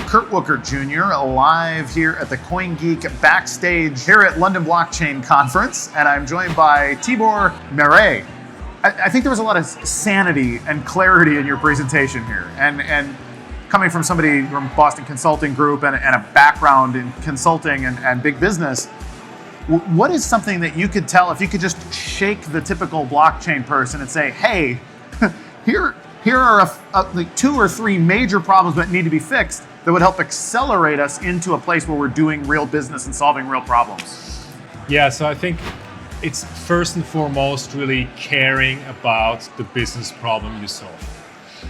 Kurt Wooker Jr., live here at the CoinGeek Backstage here at London Blockchain Conference, and I'm joined by Tibor Merey. I think there was a lot of sanity and clarity in your presentation here, and coming from somebody from Boston Consulting Group and a background in consulting and big business, what is something that you could tell if you could just shake the typical blockchain person and say, hey, here are like 2 or 3 major problems that need to be fixed that would help accelerate us into a place where we're doing real business and solving real problems? Yeah, so I think it's first and foremost really caring about the business problem you solve.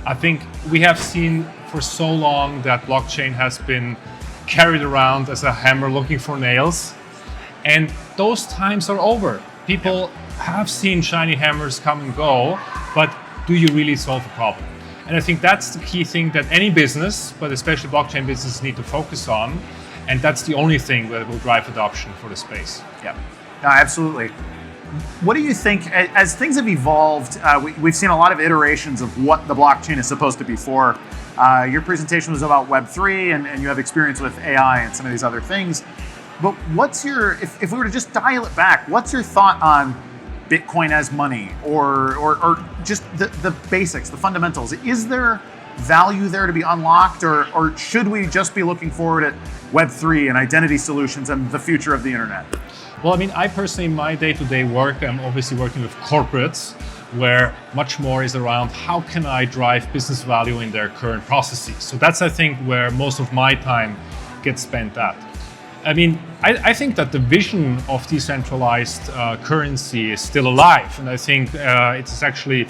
I think we have seen for so long that blockchain has been carried around as a hammer looking for nails, and those times are over. People have seen shiny hammers come and go, but do you really solve a problem? And I think that's the key thing that any business, but especially blockchain businesses, need to focus on. And that's the only thing that will drive adoption for the space. Yeah, no, absolutely. What do you think, as things have evolved, we've seen a lot of iterations of what the blockchain is supposed to be for. Your presentation was about Web3 and you have experience with AI and some of these other things. But what's your, if we were to just dial it back, what's your thought on Bitcoin as money or just the basics, the fundamentals? Is there value there to be unlocked, or should we just be looking forward at Web3 and identity solutions and the future of the internet? Well, I mean, I personally, in my day-to-day work, I'm obviously working with corporates where much more is around how can I drive business value in their current processes. So that's, I think, where most of my time gets spent at. I mean, I think that the vision of decentralized currency is still alive. And I think it's actually,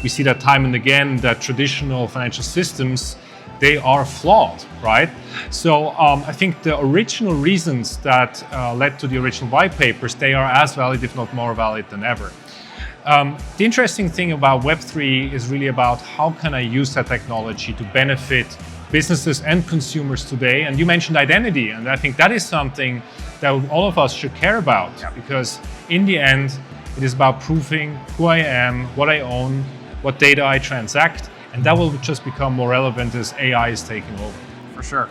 we see that time and again, that traditional financial systems, they are flawed, right? So I think the original reasons that led to the original white papers, they are as valid, if not more valid than ever. The interesting thing about Web3 is really about how can I use that technology to benefit businesses and consumers today. And you mentioned identity, and I think that is something that all of us should care about, because in the end, it is about proving who I am, what I own, what data I transact, and that will just become more relevant as AI is taking over. For sure.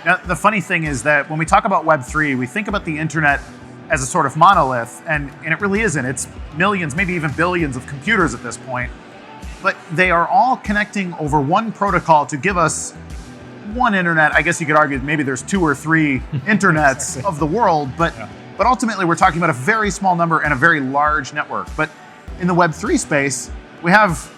Now, the funny thing is that when we talk about Web3, we think about the internet as a sort of monolith, and it really isn't. It's millions, maybe even billions of computers at this point, but they are all connecting over one protocol to give us one internet. I guess you could argue maybe there's 2 or 3 internets of the world, but ultimately we're talking about a very small number and a very large network. But in the Web3 space, we have,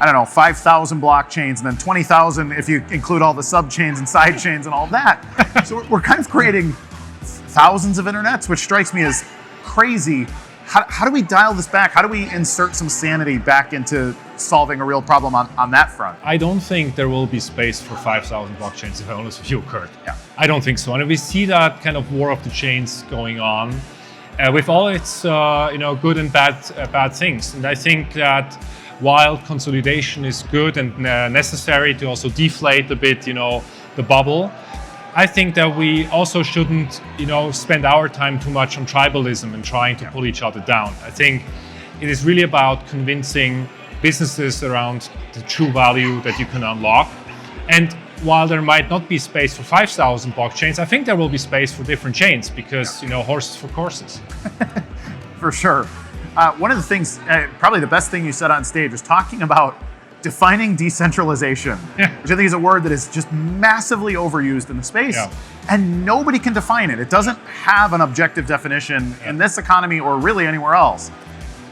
I don't know, 5,000 blockchains and then 20,000 if you include all the subchains and side chains and all that. So we're kind of creating thousands of internets, which strikes me as crazy. How do we dial this back? How do we insert some sanity back into solving a real problem on that front? I don't think there will be space for 5,000 blockchains, if I'm honest with you, Kurt. Yeah. I don't think so. And we see that kind of war of the chains going on with all its good and bad things. And I think that while consolidation is good and necessary to also deflate a bit, the bubble, I think that we also shouldn't, spend our time too much on tribalism and trying to pull each other down. I think it is really about convincing businesses around the true value that you can unlock. And while there might not be space for 5,000 blockchains, I think there will be space for different chains because, horses for courses. For sure. One of the things, probably the best thing you said on stage, was talking about defining decentralization, which I think is a word that is just massively overused in the space, and nobody can define it. It doesn't have an objective definition in this economy or really anywhere else.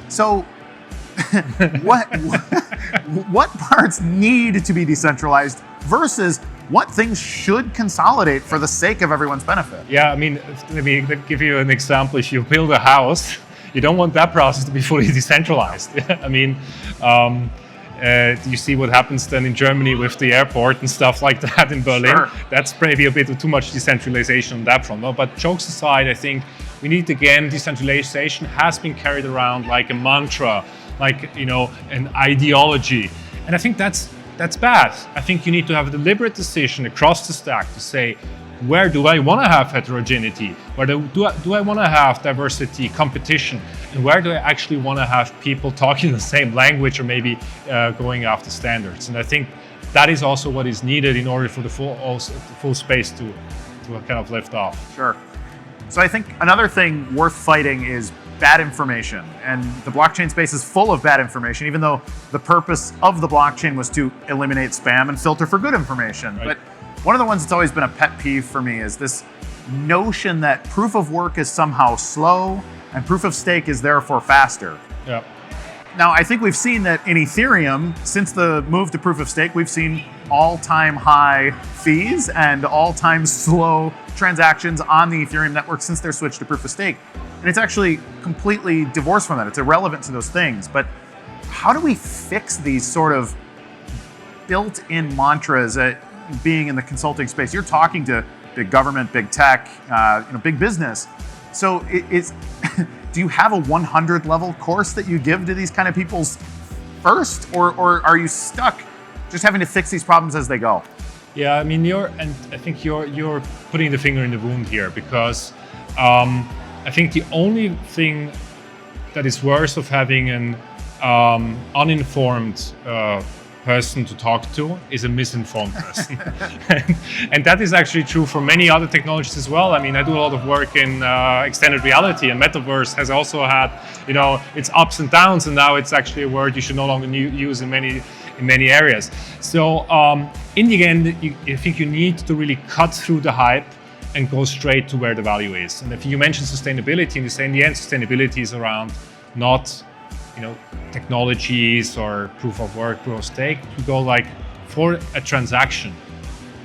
So what parts need to be decentralized versus what things should consolidate for the sake of everyone's benefit? Yeah, I mean, let me give you an example. If you build a house, you don't want that process to be fully decentralized. I mean, you see what happens then in Germany with the airport and stuff like that in Berlin. Sure. That's maybe a bit of too much decentralization on that front. No, but jokes aside, I think we need, again, decentralization has been carried around like a mantra, like, an ideology. And I think that's bad. I think you need to have a deliberate decision across the stack to say, where do I want to have heterogeneity? Where do I want to have diversity, competition? And where do I actually want to have people talking the same language or maybe going after standards? And I think that is also what is needed in order for the full space to kind of lift off. Sure. So I think another thing worth fighting is bad information. And the blockchain space is full of bad information, even though the purpose of the blockchain was to eliminate spam and filter for good information. Right. But one of the ones that's always been a pet peeve for me is this notion that proof of work is somehow slow and proof of stake is therefore faster. Yeah. Now, I think we've seen that in Ethereum, since the move to proof of stake, we've seen all-time high fees and all-time slow transactions on the Ethereum network since their switch to proof of stake. And it's actually completely divorced from that. It's irrelevant to those things. But how do we fix these sort of built-in mantras being in the consulting space? You're talking to big government, big tech, big business. So do you have a 100 level course that you give to these kind of people first, or are you stuck just having to fix these problems as they go? Yeah, I mean, I think you're putting the finger in the wound here, because I think the only thing that is worse of having an uninformed person to talk to is a misinformed person. and that is actually true for many other technologies as well. I mean, I do a lot of work in extended reality, and metaverse has also had, its ups and downs, and now it's actually a word you should no longer use in many areas. So in the end, I think you need to really cut through the hype and go straight to where the value is. And if you mention sustainability, and you say in the end, sustainability is around not technologies or proof of work, proof of stake, to go like for a transaction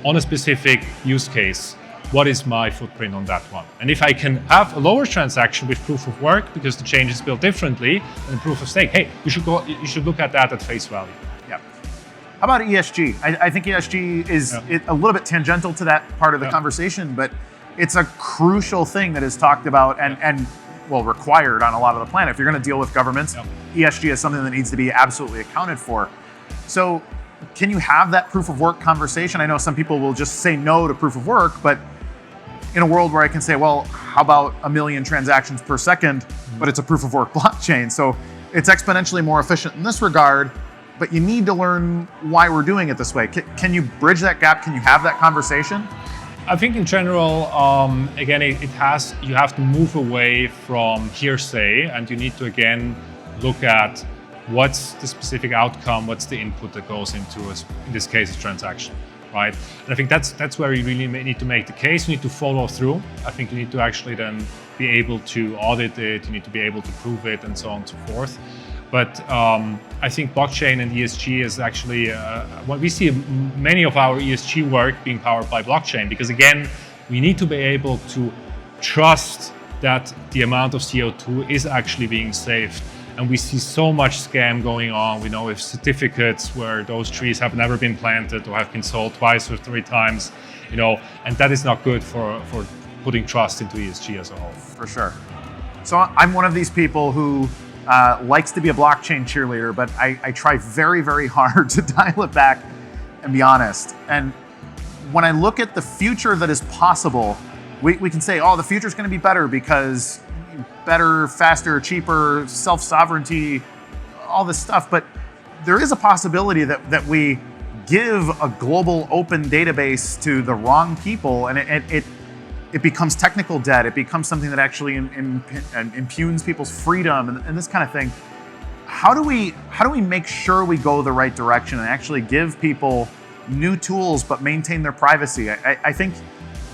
on a specific use case, what is my footprint on that one? And if I can have a lower transaction with proof of work because the chain is built differently than proof of stake, hey, you should look at that at face value. Yeah. How about ESG? I think ESG is a little bit tangential to that part of the conversation, but it's a crucial thing that is talked about and required on a lot of the planet. If you're going to deal with governments, ESG is something that needs to be absolutely accounted for. So can you have that proof of work conversation? I know some people will just say no to proof of work, but in a world where I can say, well, how about 1 million transactions per second, but it's a proof of work blockchain. So it's exponentially more efficient in this regard, but you need to learn why we're doing it this way. Can you bridge that gap? Can you have that conversation? I think in general, again, you have to move away from hearsay, and you need to again look at what's the specific outcome, what's the input that goes into, in this case, a transaction, right? And I think that's where you really need to make the case. You need to follow through. I think you need to actually then be able to audit it. You need to be able to prove it, and so on and so forth. But I think blockchain and ESG is actually what we see many of our ESG work being powered by blockchain, because again, we need to be able to trust that the amount of CO2 is actually being saved. And we see so much scam going on. We know with certificates where those trees have never been planted or have been sold twice or 3 times, and that is not good for putting trust into ESG as a whole. For sure. So I'm one of these people who likes to be a blockchain cheerleader, but I try very, very hard to dial it back and be honest. And when I look at the future that is possible, we can say, oh, the future is going to be better because better, faster, cheaper, self-sovereignty, all this stuff. But there is a possibility that we give a global open database to the wrong people, and it becomes technical debt. It becomes something that actually impugns people's freedom and this kind of thing. How do we make sure we go the right direction and actually give people new tools but maintain their privacy? I think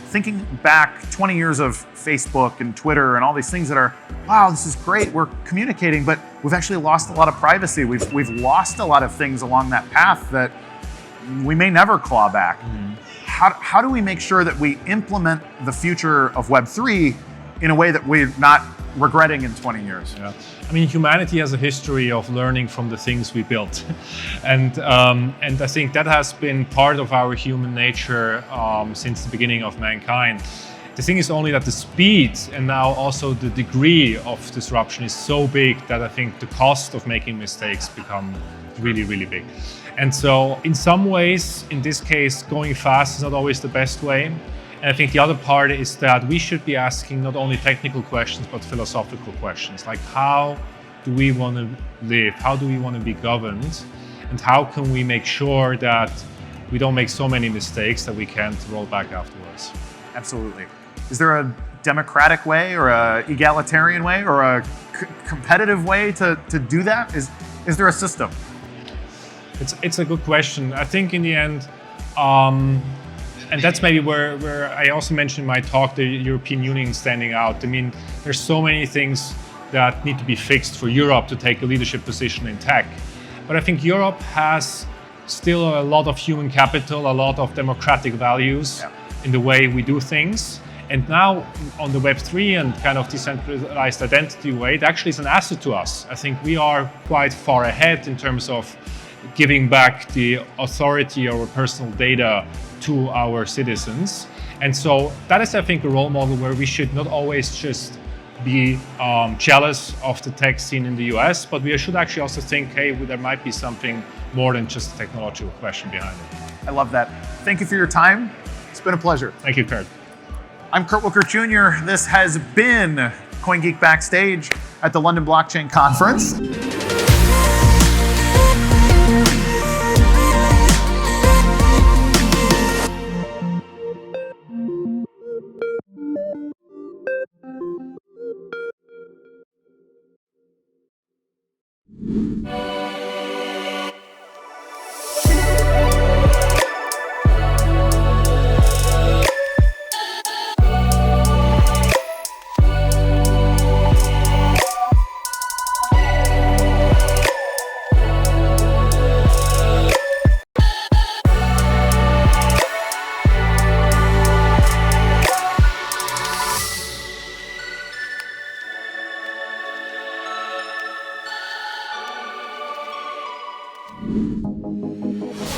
thinking back 20 years of Facebook and Twitter and all these things that are, wow, this is great, we're communicating, but we've actually lost a lot of privacy. We've lost a lot of things along that path that we may never claw back. How do we make sure that we implement the future of Web3 in a way that we're not regretting in 20 years? Yeah. I mean, humanity has a history of learning from the things we built. And I think that has been part of our human nature since the beginning of mankind. The thing is only that the speed and now also the degree of disruption is so big that I think the cost of making mistakes become really, really big. And so in some ways, in this case, going fast is not always the best way. And I think the other part is that we should be asking not only technical questions, but philosophical questions. Like, how do we want to live? How do we want to be governed? And how can we make sure that we don't make so many mistakes that we can't roll back afterwards. Absolutely. Is there a democratic way or a egalitarian way or a competitive way to do that? Is there a system? It's a good question. I think in the end, and that's maybe where I also mentioned in my talk, the European Union standing out. I mean, there's so many things that need to be fixed for Europe to take a leadership position in tech. But I think Europe has still a lot of human capital, a lot of democratic values in the way we do things. And now on the Web3 and kind of decentralized identity way, it actually is an asset to us. I think we are quite far ahead in terms of giving back the authority over personal data to our citizens. And so that is, I think, a role model where we should not always just be jealous of the tech scene in the US, but we should actually also think, hey, there might be something more than just a technological question behind it. I love that. Thank you for your time. It's been a pleasure. Thank you, Kurt. I'm Kurt Wilker Jr. This has been CoinGeek Backstage at the London Blockchain Conference.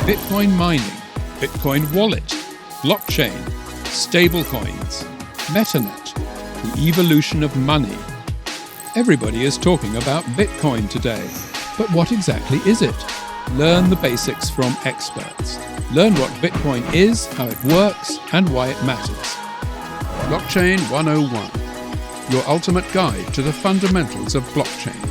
Bitcoin mining, Bitcoin wallet, blockchain, stablecoins, MetaNet, the evolution of money. Everybody is talking about Bitcoin today, but what exactly is it? Learn the basics from experts. Learn what Bitcoin is, how it works, and why it matters. Blockchain 101, your ultimate guide to the fundamentals of blockchain.